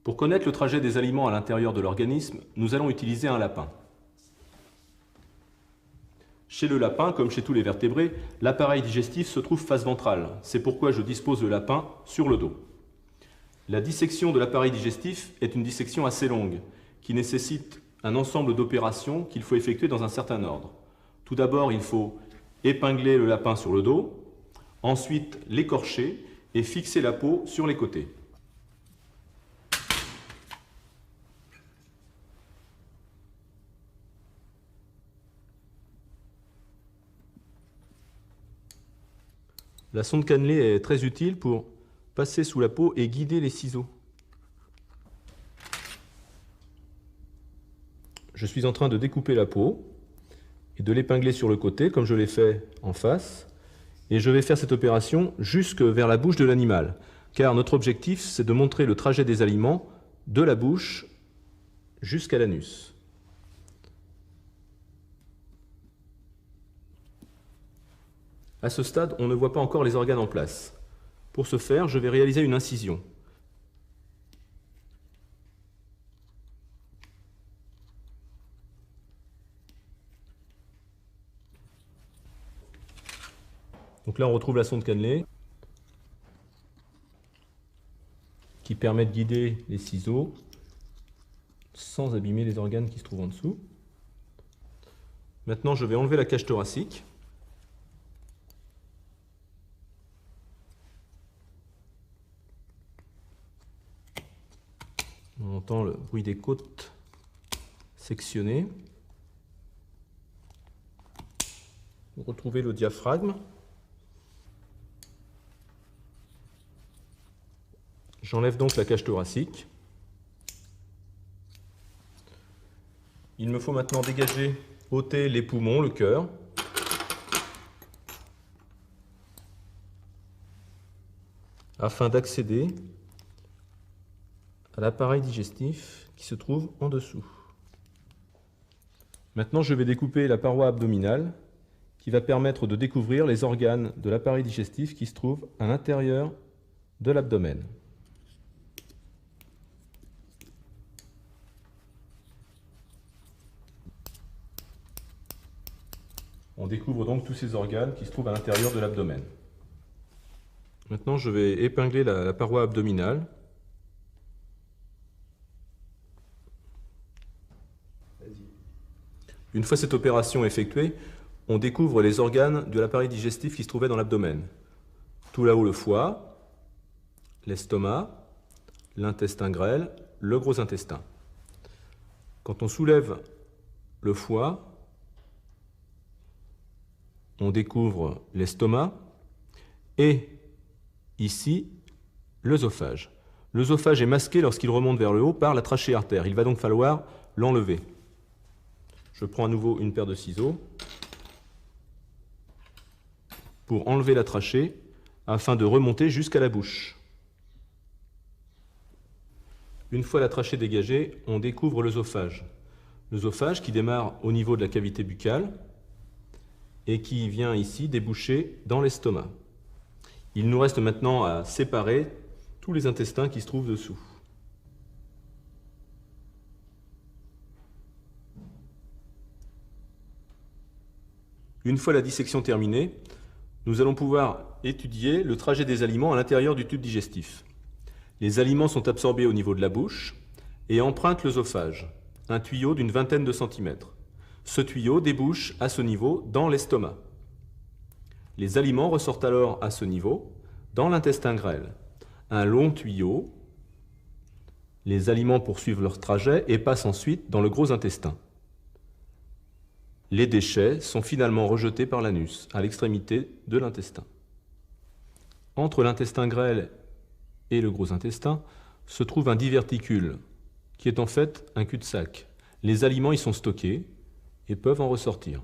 Pour connaître le trajet des aliments à l'intérieur de l'organisme, nous allons utiliser un lapin. Chez le lapin, comme chez tous les vertébrés, l'appareil digestif se trouve face ventrale. C'est pourquoi je dispose le lapin sur le dos. La dissection de l'appareil digestif est une dissection assez longue, qui nécessite un ensemble d'opérations qu'il faut effectuer dans un certain ordre. Tout d'abord, il faut épingler le lapin sur le dos, ensuite l'écorcher et fixer la peau sur les côtés. La sonde cannelée est très utile pour passer sous la peau et guider les ciseaux. Je suis en train de découper la peau et de l'épingler sur le côté, comme je l'ai fait en face. Et je vais faire cette opération jusque vers la bouche de l'animal, car notre objectif, c'est de montrer le trajet des aliments de la bouche jusqu'à l'anus. À ce stade, on ne voit pas encore les organes en place. Pour ce faire, je vais réaliser une incision. Donc là, on retrouve la sonde cannelée qui permet de guider les ciseaux sans abîmer les organes qui se trouvent en dessous. Maintenant, je vais enlever la cage thoracique. On entend le bruit des côtes sectionnées. Vous retrouvez le diaphragme. J'enlève donc la cage thoracique. Il me faut maintenant dégager, ôter les poumons, le cœur. Afin d'accéder à l'appareil digestif qui se trouve en dessous. Maintenant, je vais découper la paroi abdominale qui va permettre de découvrir les organes de l'appareil digestif qui se trouvent à l'intérieur de l'abdomen. On découvre donc tous ces organes qui se trouvent à l'intérieur de l'abdomen. Maintenant, je vais épingler la paroi abdominale. Une fois cette opération effectuée, on découvre les organes de l'appareil digestif qui se trouvaient dans l'abdomen. Tout là-haut, le foie, l'estomac, l'intestin grêle, le gros intestin. Quand on soulève le foie, on découvre l'estomac et ici l'œsophage. L'œsophage est masqué lorsqu'il remonte vers le haut par la trachée artère. Il va donc falloir l'enlever. Je prends à nouveau une paire de ciseaux pour enlever la trachée afin de remonter jusqu'à la bouche. Une fois la trachée dégagée, on découvre l'œsophage. L'œsophage qui démarre au niveau de la cavité buccale et qui vient ici déboucher dans l'estomac. Il nous reste maintenant à séparer tous les intestins qui se trouvent dessous. Une fois la dissection terminée, nous allons pouvoir étudier le trajet des aliments à l'intérieur du tube digestif. Les aliments sont absorbés au niveau de la bouche et empruntent l'œsophage, un tuyau d'une vingtaine de centimètres. Ce tuyau débouche à ce niveau dans l'estomac. Les aliments ressortent alors à ce niveau dans l'intestin grêle. Un long tuyau, les aliments poursuivent leur trajet et passent ensuite dans le gros intestin. Les déchets sont finalement rejetés par l'anus, à l'extrémité de l'intestin. Entre l'intestin grêle et le gros intestin se trouve un diverticule, qui est en fait un cul-de-sac. Les aliments y sont stockés et peuvent en ressortir.